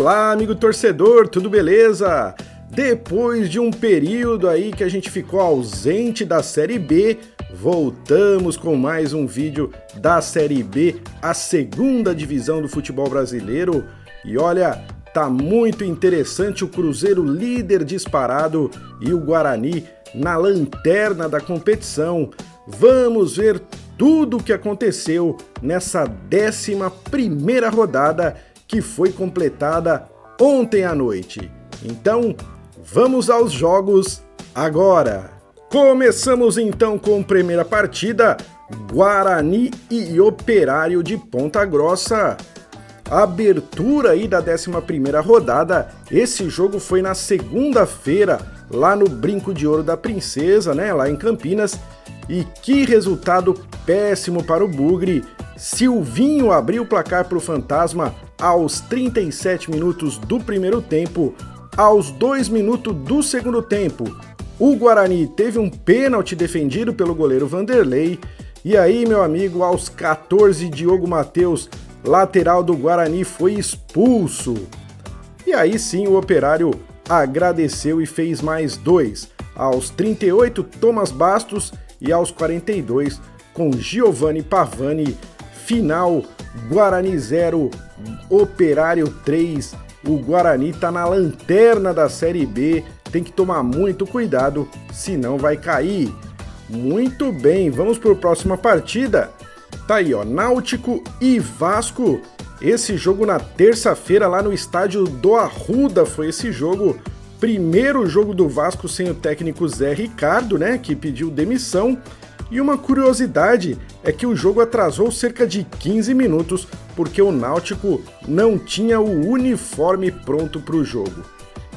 Olá, amigo torcedor, tudo beleza? Depois de um período aí que a gente ficou ausente da Série B, voltamos com mais um vídeo da Série B, a segunda divisão do futebol brasileiro. E olha, tá muito interessante o Cruzeiro líder disparado e o Guarani na lanterna da competição. Vamos ver tudo o que aconteceu nessa 11ª rodada que foi completada ontem à noite. Então, vamos aos jogos agora. Começamos então com a primeira partida, Guarani e Operário de Ponta Grossa. Abertura aí da 11ª rodada, esse jogo foi na segunda-feira, lá no Brinco de Ouro da Princesa, né, lá em Campinas. E que resultado péssimo para o Bugre. Silvinho abriu o placar para o Fantasma aos 37 minutos do primeiro tempo. Aos 2 minutos do segundo tempo, o Guarani teve um pênalti defendido pelo goleiro Vanderlei. E aí, meu amigo, aos 14, Diogo Matheus, lateral do Guarani, foi expulso. E aí sim o Operário agradeceu e fez mais 2. Aos 38, Thomas Bastos, e aos 42, com Giovanni Pavani. Final, Guarani 0, Operário 3. O Guarani tá na lanterna da Série B, tem que tomar muito cuidado, senão vai cair. Muito bem, vamos para a próxima partida. Tá aí, ó, Náutico e Vasco. Esse jogo na terça-feira lá no estádio do Arruda foi esse jogo. Primeiro jogo do Vasco sem o técnico Zé Ricardo, né, que pediu demissão. E uma curiosidade é que o jogo atrasou cerca de 15 minutos porque o Náutico não tinha o uniforme pronto para o jogo.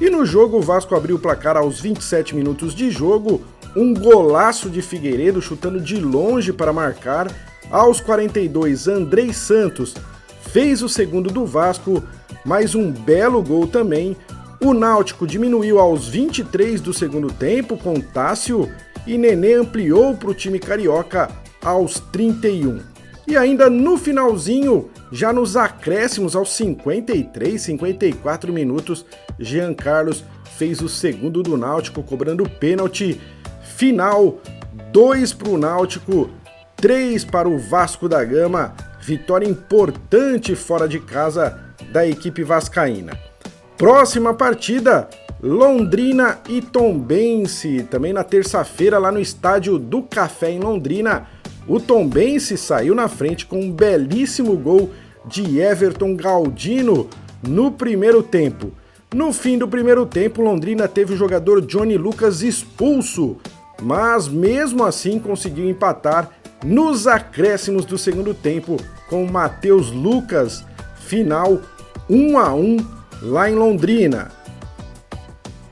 E no jogo o Vasco abriu o placar aos 27 minutos de jogo, um golaço de Figueiredo chutando de longe para marcar. Aos 42, Andrei Santos fez o segundo do Vasco, mais um belo gol também. O Náutico diminuiu aos 23 do segundo tempo com Tássio e Nenê ampliou para o time carioca aos 31. E ainda no finalzinho, já nos acréscimos aos 53, 54 minutos, Jean Carlos fez o segundo do Náutico cobrando pênalti. Final, 2 para o Náutico, 3 para o Vasco da Gama. Vitória importante fora de casa da equipe vascaína. Próxima partida, Londrina e Tombense, também na terça-feira lá no estádio do Café em Londrina. O Tombense saiu na frente com um belíssimo gol de Everton Galdino no primeiro tempo. No fim do primeiro tempo, Londrina teve o jogador Johnny Lucas expulso, mas mesmo assim conseguiu empatar nos acréscimos do segundo tempo com Matheus Lucas. Final 1-1 lá em Londrina.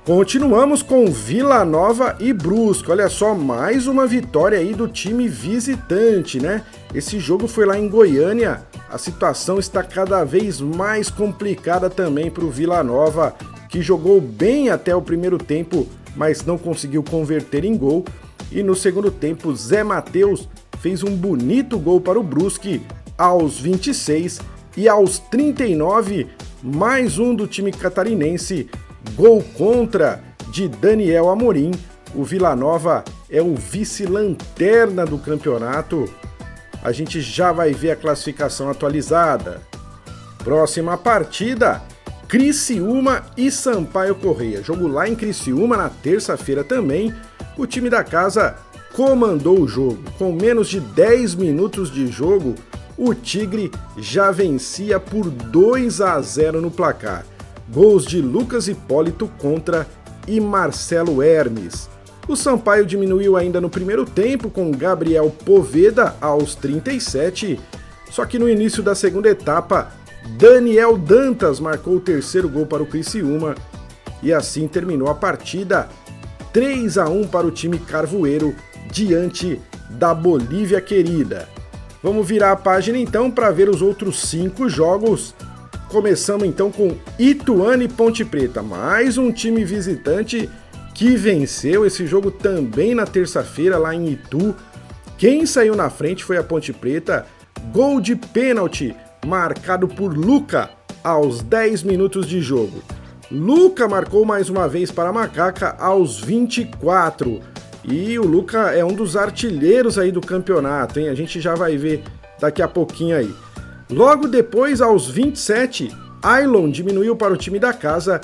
Continuamos com Vila Nova e Brusque. Olha só, mais uma vitória aí do time visitante, né? Esse jogo foi lá em Goiânia. A situação está cada vez mais complicada também para o Vila Nova, que jogou bem até o primeiro tempo, mas não conseguiu converter em gol. E no segundo tempo, Zé Matheus fez um bonito gol para o Brusque aos 26 e aos 39, mais um do time catarinense, gol contra de Daniel Amorim. O Vila Nova é o vice-lanterna do campeonato. A gente já vai ver a classificação atualizada. Próxima partida, Criciúma e Sampaio Corrêa. Jogo lá em Criciúma na terça-feira também. O time da casa comandou o jogo. Com menos de 10 minutos de jogo, o Tigre já vencia por 2-0 no placar. Gols de Lucas Hipólito contra e Marcelo Hermes. O Sampaio diminuiu ainda no primeiro tempo com Gabriel Poveda aos 37, só que no início da segunda etapa, Daniel Dantas marcou o terceiro gol para o Criciúma e assim terminou a partida 3-1 para o time carvoeiro diante da Bolívia querida. Vamos virar a página então para ver os outros 5 jogos. Começamos então com Ituano e Ponte Preta, mais um time visitante que venceu esse jogo também na terça-feira lá em Itu. Quem saiu na frente foi a Ponte Preta, gol de pênalti marcado por Luca aos 10 minutos de jogo. Luca marcou mais uma vez para a Macaca aos 24. E o Luca é um dos artilheiros aí do campeonato, hein? A gente já vai ver daqui a pouquinho aí. Logo depois, aos 27, Ailon diminuiu para o time da casa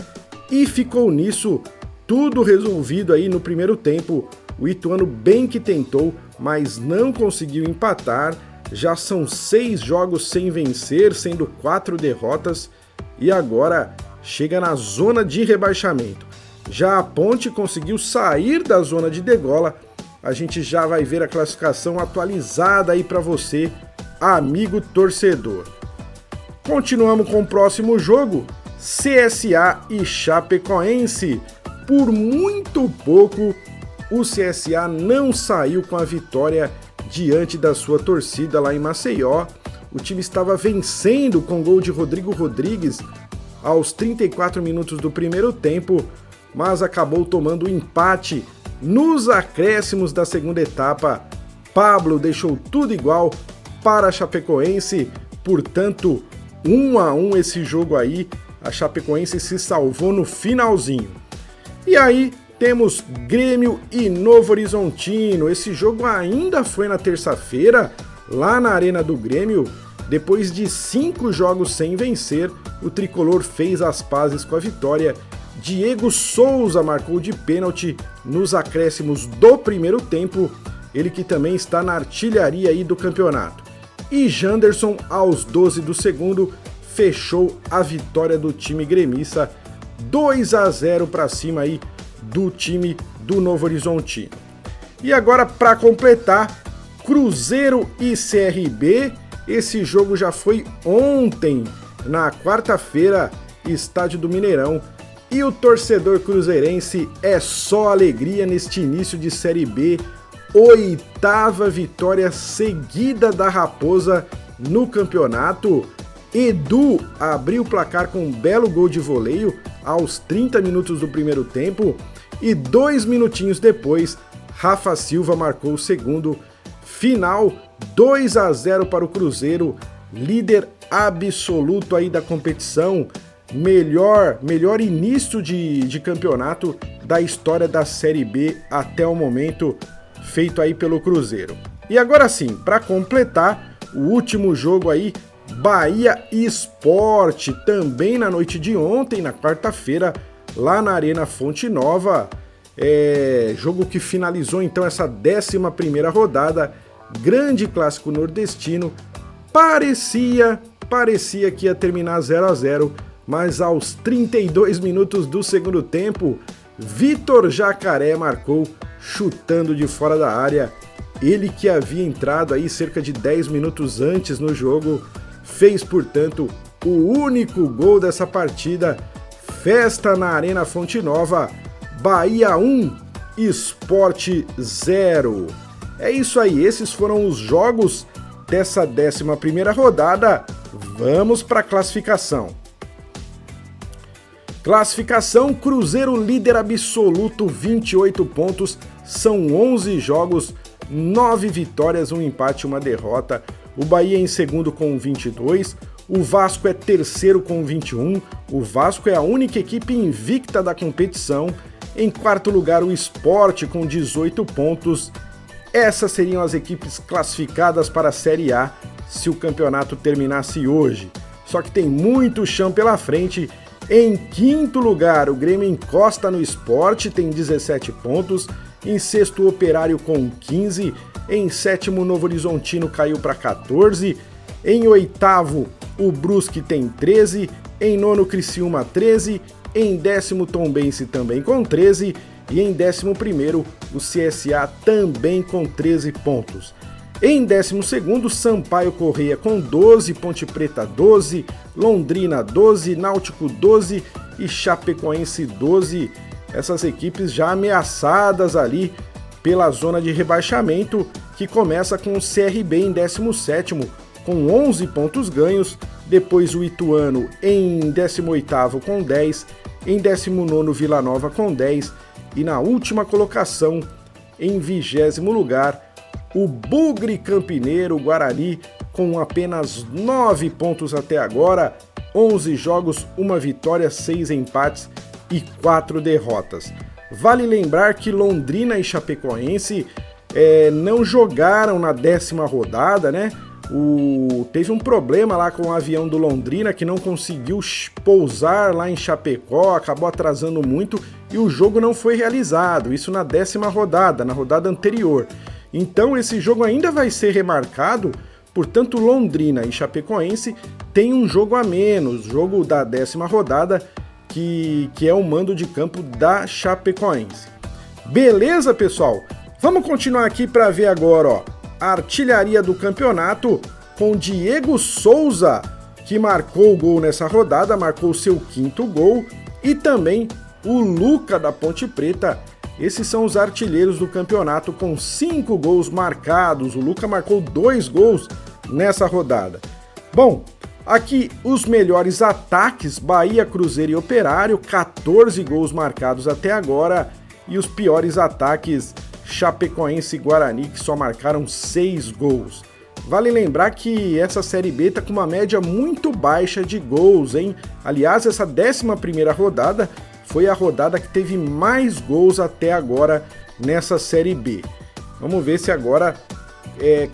e ficou nisso, tudo resolvido aí no primeiro tempo. O Ituano bem que tentou, mas não conseguiu empatar. Já são 6 jogos sem vencer, sendo 4 derrotas, e agora chega na zona de rebaixamento. Já a Ponte conseguiu sair da zona de degola. A gente já vai ver a classificação atualizada aí para você, amigo torcedor. Continuamos com o próximo jogo, CSA e Chapecoense. Por muito pouco, o CSA não saiu com a vitória diante da sua torcida lá em Maceió. O time estava vencendo com gol de Rodrigo Rodrigues aos 34 minutos do primeiro tempo, mas acabou tomando o empate nos acréscimos da segunda etapa. Pablo deixou tudo igual para a Chapecoense, portanto, 1-1 esse jogo aí. A Chapecoense se salvou no finalzinho. E aí temos Grêmio e Novo Horizontino. Esse jogo ainda foi na terça-feira, lá na Arena do Grêmio. Depois de 5 jogos sem vencer, o tricolor fez as pazes com a vitória. Diego Souza marcou de pênalti nos acréscimos do primeiro tempo, ele que também está na artilharia aí do campeonato. E Janderson, aos 12 do segundo, fechou a vitória do time gremista, 2-0 para cima aí do time do Novo Horizontino. E agora, para completar, Cruzeiro e CRB. Esse jogo já foi ontem, na quarta-feira, estádio do Mineirão. E o torcedor cruzeirense é só alegria neste início de Série B. 8ª vitória seguida da Raposa no campeonato. Edu abriu o placar com um belo gol de voleio aos 30 minutos do primeiro tempo. E 2 minutinhos depois, Rafa Silva marcou o segundo. Final 2-0 para o Cruzeiro, líder absoluto aí da competição. Melhor início de campeonato da história da Série B até o momento, feito aí pelo Cruzeiro. E agora sim, para completar, o último jogo aí, Bahia e Sport, também na noite de ontem, na quarta-feira, lá na Arena Fonte Nova. Jogo que finalizou então essa 11ª rodada, grande clássico nordestino. Parecia que ia terminar 0-0, mas aos 32 minutos do segundo tempo, Vitor Jacaré marcou chutando de fora da área. Ele que havia entrado aí cerca de 10 minutos antes no jogo, fez, portanto, o único gol dessa partida. Festa na Arena Fonte Nova, Bahia 1, Sport 0. É isso aí, esses foram os jogos dessa 11ª rodada. Vamos para a classificação. Classificação: Cruzeiro líder absoluto, 28 pontos, são 11 jogos, 9 vitórias, 1 empate e 1 derrota. O Bahia em segundo com 22, o Vasco é terceiro com 21, o Vasco é a única equipe invicta da competição. Em quarto lugar, o Sport com 18 pontos. Essas seriam as equipes classificadas para a Série A se o campeonato terminasse hoje. Só que tem muito chão pela frente. Em quinto lugar, o Grêmio encosta no Sport, tem 17 pontos. Em sexto, o Operário com 15. Em sétimo, o Novo Horizontino caiu para 14. Em oitavo, o Brusque tem 13. Em nono, Criciúma 13. Em décimo, Tombense também com 13. E em 11º, o CSA também com 13 pontos. Em 12º, Sampaio Corrêa com 12, Ponte Preta 12, Londrina 12, Náutico 12 e Chapecoense 12. Essas equipes já ameaçadas ali pela zona de rebaixamento, que começa com o CRB em 17º com 11 pontos ganhos, depois o Ituano em 18º com 10, em 19º Vila Nova com 10 e na última colocação, em 20º lugar, o Bugre Campineiro, Guarani, com apenas 9 pontos até agora. 11 jogos, 1 vitória, 6 empates e 4 derrotas. Vale lembrar que Londrina e Chapecoense não jogaram na 10ª rodada, né? Teve um problema lá com o avião do Londrina que não conseguiu pousar lá em Chapecó, acabou atrasando muito e o jogo não foi realizado, isso na 10ª rodada, na rodada anterior. Então esse jogo ainda vai ser remarcado, portanto Londrina e Chapecoense têm um jogo a menos, jogo da 10ª rodada, que é o mando de campo da Chapecoense. Beleza, pessoal? Vamos continuar aqui para ver agora, ó, a artilharia do campeonato com Diego Souza, que marcou o gol nessa rodada, marcou seu 5º gol, e também o Luca da Ponte Preta. Esses são os artilheiros do campeonato com 5 gols marcados. O Luca marcou 2 gols nessa rodada. Bom, aqui os melhores ataques, Bahia, Cruzeiro e Operário, 14 gols marcados até agora, e os piores ataques, Chapecoense e Guarani, que só marcaram 6 gols. Vale lembrar que essa Série B tá com uma média muito baixa de gols, hein? Aliás, essa 11ª rodada foi a rodada que teve mais gols até agora nessa Série B. Vamos ver se agora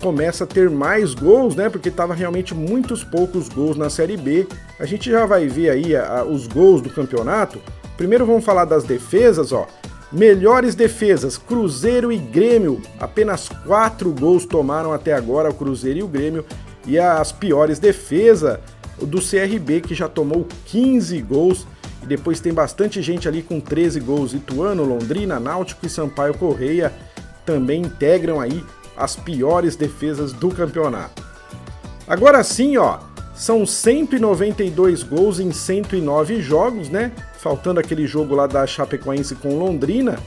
começa a ter mais gols, né? Porque tava realmente muitos poucos gols na Série B. A gente já vai ver aí os gols do campeonato. Primeiro vamos falar das defesas, ó. Melhores defesas, Cruzeiro e Grêmio, apenas 4 gols tomaram até agora o Cruzeiro e o Grêmio, e as piores defesas, o do CRB, que já tomou 15 gols, e depois tem bastante gente ali com 13 gols, Ituano, Londrina, Náutico e Sampaio Correia também integram aí as piores defesas do campeonato. Agora sim, ó, são 192 gols em 109 jogos, né? Faltando aquele jogo lá da Chapecoense com Londrina,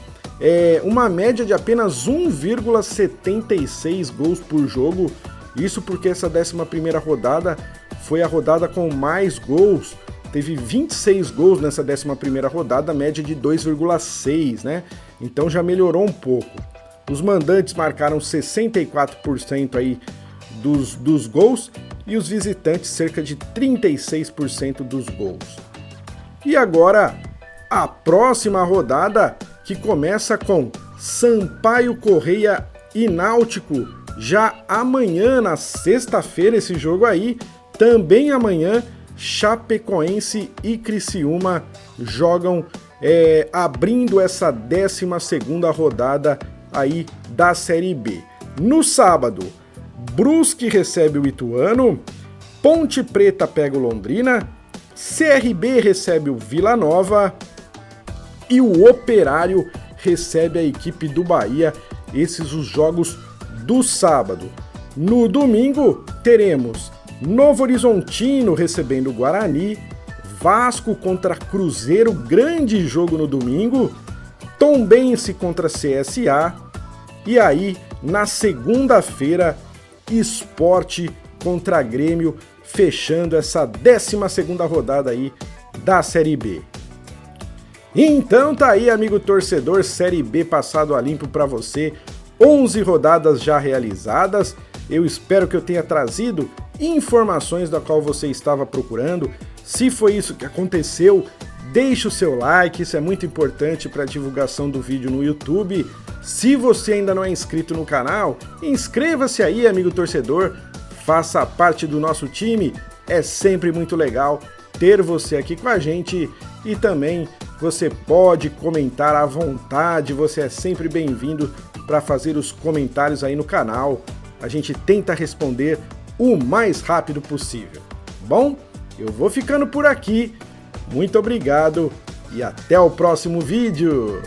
uma média de apenas 1,76 gols por jogo. Isso porque essa 11ª rodada foi a rodada com mais gols. Teve 26 gols nessa 11ª rodada, média de 2,6, né? Então já melhorou um pouco. Os mandantes marcaram 64% aí dos gols e os visitantes cerca de 36% dos gols. E agora, a próxima rodada, que começa com Sampaio Correia e Náutico, já amanhã, na sexta-feira, esse jogo aí. Também amanhã, Chapecoense e Criciúma jogam, abrindo essa 12ª rodada aí da Série B. No sábado, Brusque recebe o Ituano, Ponte Preta pega o Londrina, CRB recebe o Vila Nova e o Operário recebe a equipe do Bahia. Esses os jogos do sábado. No domingo teremos Novo Horizontino recebendo o Guarani, Vasco contra Cruzeiro, grande jogo no domingo, Tombense contra CSA, e aí na segunda-feira Sport contra Grêmio, fechando essa 12ª rodada aí da Série B. Então tá aí, amigo torcedor, Série B passado a limpo para você, 11 rodadas já realizadas. Eu espero que eu tenha trazido informações da qual você estava procurando. Se foi isso que aconteceu, deixe o seu like, isso é muito importante para a divulgação do vídeo no YouTube. Se você ainda não é inscrito no canal, inscreva-se aí, amigo torcedor, faça parte do nosso time, é sempre muito legal ter você aqui com a gente, e também você pode comentar à vontade, você é sempre bem-vindo para fazer os comentários aí no canal, a gente tenta responder o mais rápido possível. Bom, eu vou ficando por aqui, muito obrigado e até o próximo vídeo!